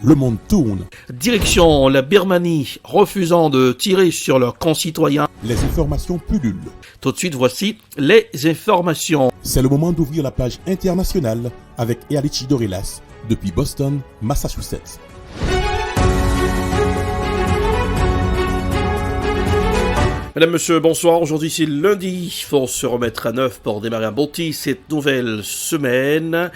le monde tourne. Direction la Birmanie, refusant de tirer sur leurs concitoyens. Les informations pullulent. Tout de suite, voici les informations. C'est le moment d'ouvrir la page internationale avec Erlichi Dorelas depuis Boston, Massachusetts. Mesdames, Messieurs, bonsoir. Aujourd'hui, c'est lundi. Il faut se remettre à neuf pour démarrer à Bonti cette nouvelle semaine.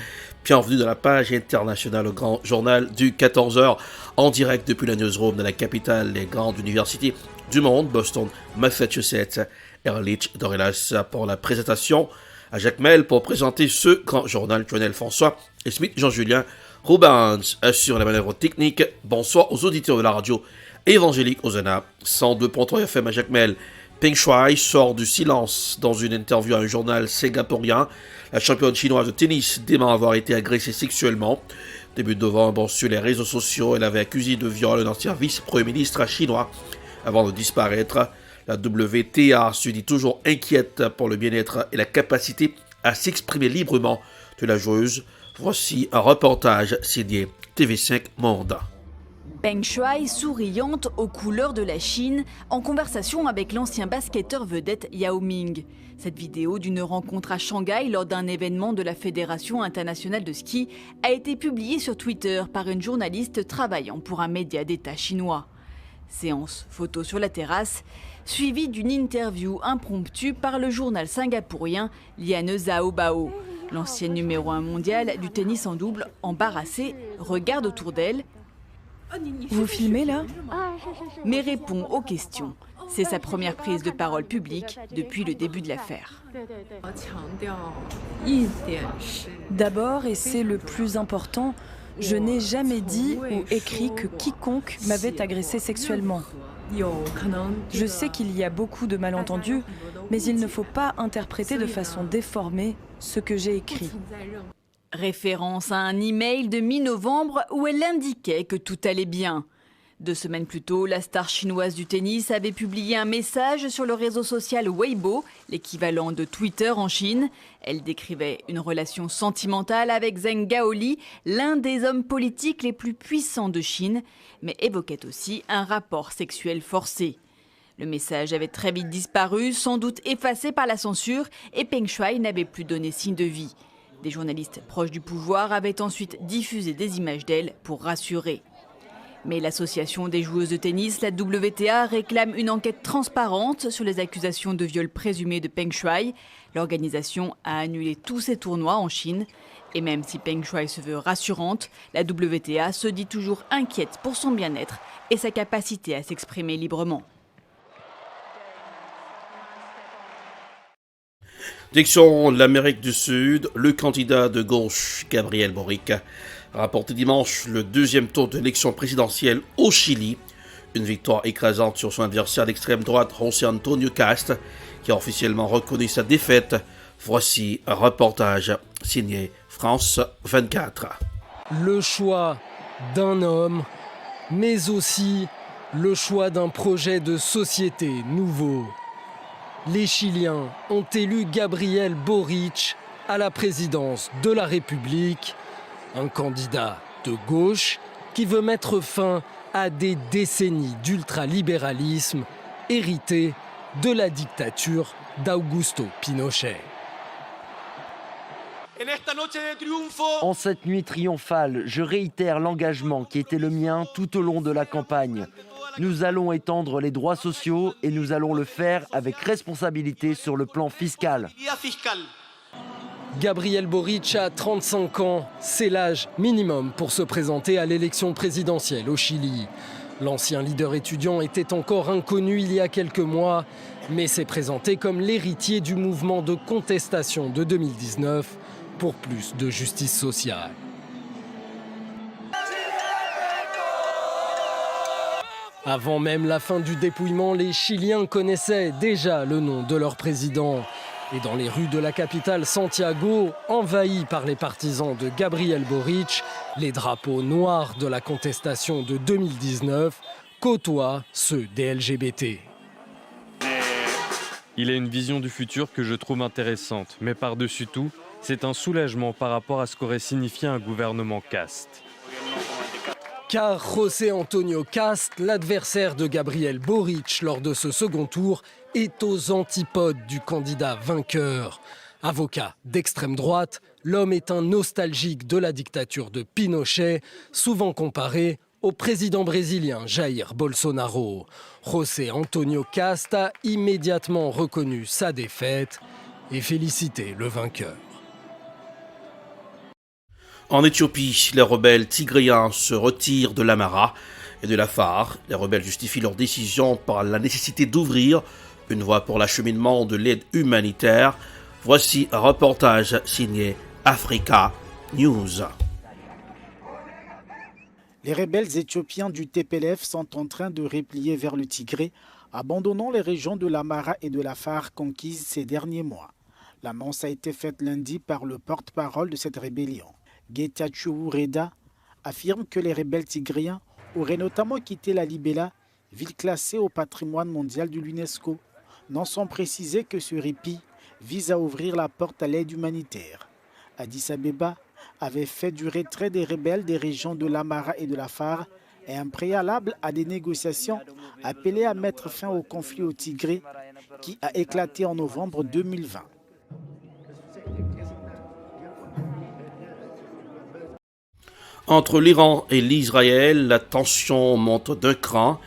Bienvenue dans la page internationale au grand journal du 14h en direct depuis la newsroom de la capitale des grandes universités du monde, Boston, Massachusetts. Erlich Dorelas pour la présentation, à Jacques Mel pour présenter ce grand journal, Lionel François et Smith Jean-Julien Rubens assure la manœuvre technique. Bonsoir aux auditeurs de la radio évangélique Hosanna 102.3 FM à Jacques Mel. Peng Shuai sort du silence dans une interview à un journal singapourien. La championne chinoise de tennis dément avoir été agressée sexuellement. Début de novembre, sur les réseaux sociaux, elle avait accusé de viol un ancien vice-premier ministre chinois avant de disparaître. La WTA se dit toujours inquiète pour le bien-être et la capacité à s'exprimer librement de la joueuse. Voici un reportage signé TV5 Monde. Peng Shuai, souriante aux couleurs de la Chine, en conversation avec l'ancien basketteur vedette Yao Ming. Cette vidéo d'une rencontre à Shanghai lors d'un événement de la Fédération internationale de ski a été publiée sur Twitter par une journaliste travaillant pour un média d'État chinois. Séance photo sur la terrasse, suivie d'une interview impromptue par le journal singapourien Liane Zhao Bao. L'ancienne numéro 1 mondiale du tennis en double, embarrassée, regarde autour d'elle. Vous filmez là ? Mais répond aux questions. C'est sa première prise de parole publique depuis le début de l'affaire. D'abord, et c'est le plus important, je n'ai jamais dit ou écrit que quiconque m'avait agressé sexuellement. Je sais qu'il y a beaucoup de malentendus, mais il ne faut pas interpréter de façon déformée ce que j'ai écrit. Référence à un email de mi-novembre où elle indiquait que tout allait bien. 2 semaines plus tôt, la star chinoise du tennis avait publié un message sur le réseau social Weibo, l'équivalent de Twitter en Chine. Elle décrivait une relation sentimentale avec Zheng Gaoli, l'un des hommes politiques les plus puissants de Chine, mais évoquait aussi un rapport sexuel forcé. Le message avait très vite disparu, sans doute effacé par la censure, et Peng Shuai n'avait plus donné signe de vie. Des journalistes proches du pouvoir avaient ensuite diffusé des images d'elle pour rassurer. Mais l'association des joueuses de tennis, la WTA, réclame une enquête transparente sur les accusations de viol présumé de Peng Shuai. L'organisation a annulé tous ses tournois en Chine. Et même si Peng Shuai se veut rassurante, la WTA se dit toujours inquiète pour son bien-être et sa capacité à s'exprimer librement. Direction l'Amérique du Sud, le candidat de gauche, Gabriel Boric, a remporté dimanche le deuxième tour de l'élection présidentielle au Chili. Une victoire écrasante sur son adversaire d'extrême droite, José Antonio Kast, qui a officiellement reconnu sa défaite. Voici un reportage signé France 24. Le choix d'un homme, mais aussi le choix d'un projet de société nouveau. Les Chiliens ont élu Gabriel Boric à la présidence de la République, un candidat de gauche qui veut mettre fin à des décennies d'ultralibéralisme hérité de la dictature d'Augusto Pinochet. En cette nuit triomphale, je réitère l'engagement qui était le mien tout au long de la campagne. Nous allons étendre les droits sociaux et nous allons le faire avec responsabilité sur le plan fiscal. Gabriel Boric a 35 ans, c'est l'âge minimum pour se présenter à l'élection présidentielle au Chili. L'ancien leader étudiant était encore inconnu il y a quelques mois, mais s'est présenté comme l'héritier du mouvement de contestation de 2019 pour plus de justice sociale. Avant même la fin du dépouillement, les Chiliens connaissaient déjà le nom de leur président. Et dans les rues de la capitale Santiago, envahies par les partisans de Gabriel Boric, les drapeaux noirs de la contestation de 2019 côtoient ceux des LGBT. Il a une vision du futur que je trouve intéressante, mais par-dessus tout, c'est un soulagement par rapport à ce qu'aurait signifié un gouvernement caste. Car José Antonio Cast, l'adversaire de Gabriel Boric lors de ce second tour, est aux antipodes du candidat vainqueur. Avocat d'extrême droite, l'homme est un nostalgique de la dictature de Pinochet, souvent comparé au président brésilien Jair Bolsonaro. José Antonio Cast a immédiatement reconnu sa défaite et félicité le vainqueur. En Éthiopie, les rebelles tigréens se retirent de l'Amara et de l'Afar. Les rebelles justifient leur décision par la nécessité d'ouvrir une voie pour l'acheminement de l'aide humanitaire. Voici un reportage signé Africa News. Les rebelles éthiopiens du TPLF sont en train de replier vers le Tigré, abandonnant les régions de l'Amara et de l'Afar conquises ces derniers mois. L'annonce a été faite lundi par le porte-parole de cette rébellion. Getachew Reda affirme que les rebelles tigréens auraient notamment quitté la Libella, ville classée au patrimoine mondial de l'UNESCO, non sans préciser que ce répit vise à ouvrir la porte à l'aide humanitaire. Addis Abeba avait fait du retrait des rebelles des régions de l'Amara et de l'Afar et un préalable à des négociations appelé à mettre fin au conflit au Tigré qui a éclaté en novembre 2020. Entre l'Iran et l'Israël, la tension monte d'un cran.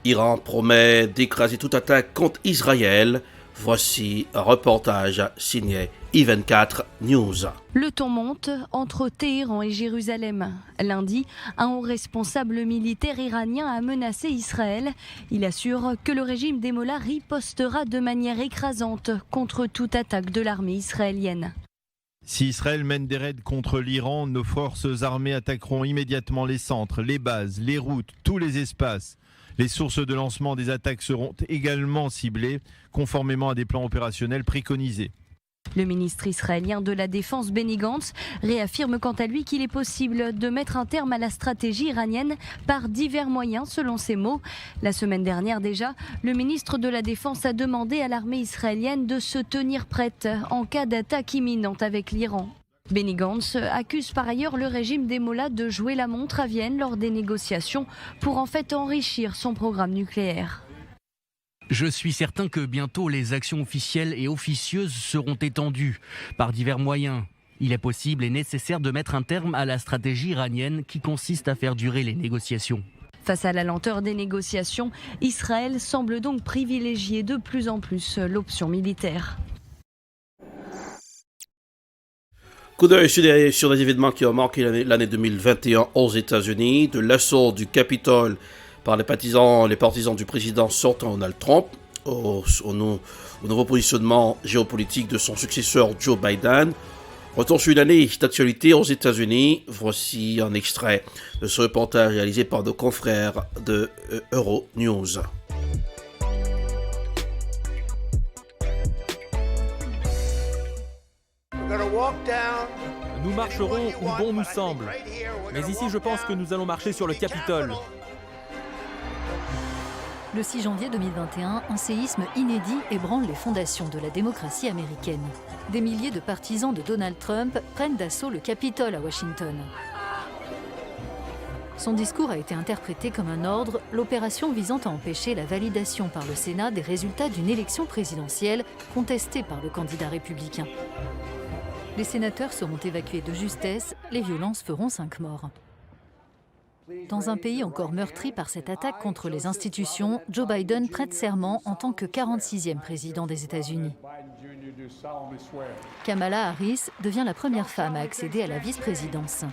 Iran promet d'écraser toute attaque contre Israël. Voici un reportage signé I24 News. Le ton monte entre Téhéran et Jérusalem. Lundi, un haut responsable militaire iranien a menacé Israël. Il assure que le régime des Mollahs ripostera de manière écrasante contre toute attaque de l'armée israélienne. Si Israël mène des raids contre l'Iran, nos forces armées attaqueront immédiatement les centres, les bases, les routes, tous les espaces. Les sources de lancement des attaques seront également ciblées, conformément à des plans opérationnels préconisés. Le ministre israélien de la Défense Benny Gantz réaffirme quant à lui qu'il est possible de mettre un terme à la stratégie iranienne par divers moyens, selon ses mots. La semaine dernière déjà, le ministre de la Défense a demandé à l'armée israélienne de se tenir prête en cas d'attaque imminente avec l'Iran. Benny Gantz accuse par ailleurs le régime des Mollahs de jouer la montre à Vienne lors des négociations pour en fait enrichir son programme nucléaire. Je suis certain que bientôt les actions officielles et officieuses seront étendues par divers moyens. Il est possible et nécessaire de mettre un terme à la stratégie iranienne qui consiste à faire durer les négociations. Face à la lenteur des négociations, Israël semble donc privilégier de plus en plus l'option militaire. Coup d'œil sur les événements qui ont marqué l'année 2021 aux États-Unis, de l'assaut du Capitole par les partisans du président sortant Donald Trump, au nouveau positionnement géopolitique de son successeur Joe Biden. Retour sur une année d'actualité aux États-Unis. Voici un extrait de ce reportage réalisé par nos confrères de Euronews. Nous marcherons où bon nous semble. Mais ici, je pense que nous allons marcher sur le Capitole. Le 6 janvier 2021, un séisme inédit ébranle les fondations de la démocratie américaine. Des milliers de partisans de Donald Trump prennent d'assaut le Capitole à Washington. Son discours a été interprété comme un ordre, l'opération visant à empêcher la validation par le Sénat des résultats d'une élection présidentielle contestée par le candidat républicain. Les sénateurs seront évacués de justesse, les violences feront 5 morts. Dans un pays encore meurtri par cette attaque contre les institutions, Joe Biden prête serment en tant que 46e président des États-Unis. Kamala Harris devient la première femme à accéder à la vice-présidence.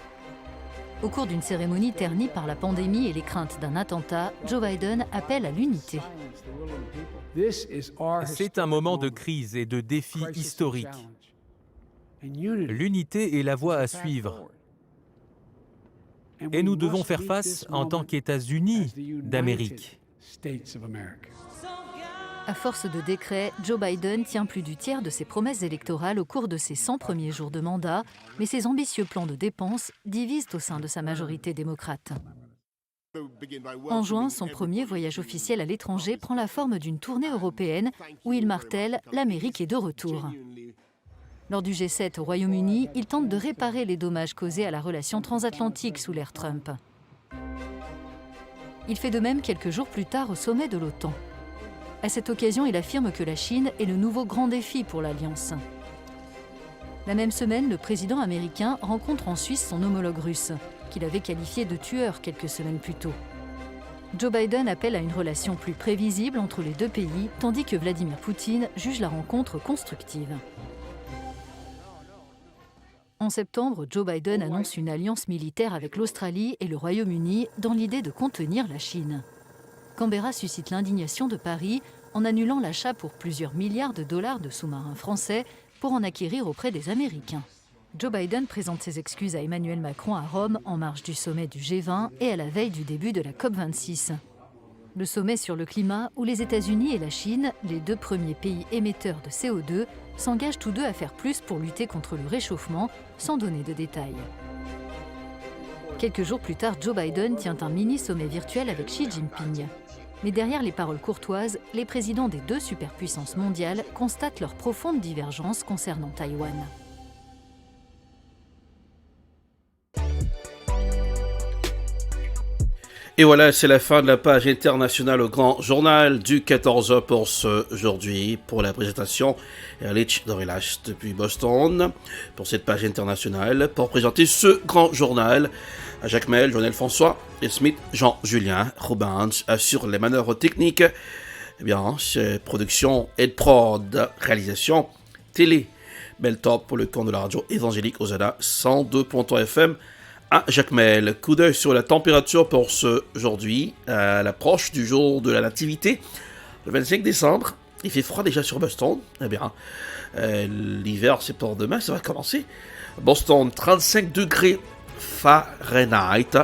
Au cours d'une cérémonie ternie par la pandémie et les craintes d'un attentat, Joe Biden appelle à l'unité. C'est un moment de crise et de défi historique. L'unité est la voie à suivre. Et nous devons faire face en tant qu'États-Unis d'Amérique. À force de décrets, Joe Biden tient plus du tiers de ses promesses électorales au cours de ses 100 premiers jours de mandat, mais ses ambitieux plans de dépenses divisent au sein de sa majorité démocrate. En juin, son premier voyage officiel à l'étranger prend la forme d'une tournée européenne où il martèle « L'Amérique est de retour ». Lors du G7 au Royaume-Uni, il tente de réparer les dommages causés à la relation transatlantique sous l'ère Trump. Il fait de même quelques jours plus tard au sommet de l'OTAN. À cette occasion, il affirme que la Chine est le nouveau grand défi pour l'Alliance. La même semaine, le président américain rencontre en Suisse son homologue russe, qu'il avait qualifié de tueur quelques semaines plus tôt. Joe Biden appelle à une relation plus prévisible entre les deux pays, tandis que Vladimir Poutine juge la rencontre constructive. En septembre, Joe Biden annonce une alliance militaire avec l'Australie et le Royaume-Uni dans l'idée de contenir la Chine. Canberra suscite l'indignation de Paris en annulant l'achat pour plusieurs milliards de dollars de sous-marins français pour en acquérir auprès des Américains. Joe Biden présente ses excuses à Emmanuel Macron à Rome en marge du sommet du G20 et à la veille du début de la COP26. Le sommet sur le climat où les États-Unis et la Chine, les deux premiers pays émetteurs de CO2, s'engagent tous deux à faire plus pour lutter contre le réchauffement, sans donner de détails. Quelques jours plus tard, Joe Biden tient un mini-sommet virtuel avec Xi Jinping. Mais derrière les paroles courtoises, les présidents des deux superpuissances mondiales constatent leur profonde divergence concernant Taïwan. Et voilà, c'est la fin de la page internationale au grand journal du 14h pour aujourd'hui. Pour la présentation, Erlich Dorilas depuis Boston. Pour cette page internationale, pour présenter ce grand journal, Jacques Mel, Jonel François et Smith, Jean-Julien Rubens assure les manœuvres techniques. Eh bien, c'est production et prod, réalisation, télé. Bel top pour le compte de la radio évangélique Osana 102.3 FM. Jacques Mel, coup d'œil sur la température pour aujourd'hui, à l'approche du jour de la nativité, le 25 décembre. Il fait froid déjà sur Boston. Eh bien, l'hiver, c'est pour demain, ça va commencer. Boston, 35 degrés Fahrenheit,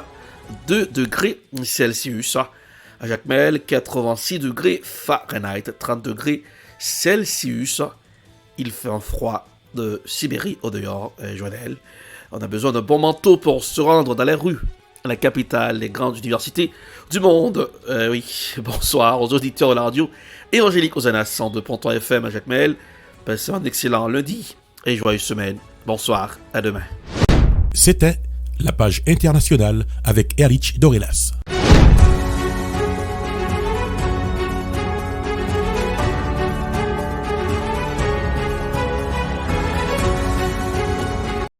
2 degrés Celsius. À Jacques Mel, 86 degrés Fahrenheit, 30 degrés Celsius. Il fait un froid de Sibérie au dehors, Joël. On a besoin d'un bon manteau pour se rendre dans les rues, la capitale des grandes universités du monde. Oui, bonsoir aux auditeurs de la radio évangélique Osana 102.3 FM à Jacques Mel. Passez un excellent lundi et joyeuse semaine. Bonsoir, à demain. C'était la page internationale avec Erlich Dorilas.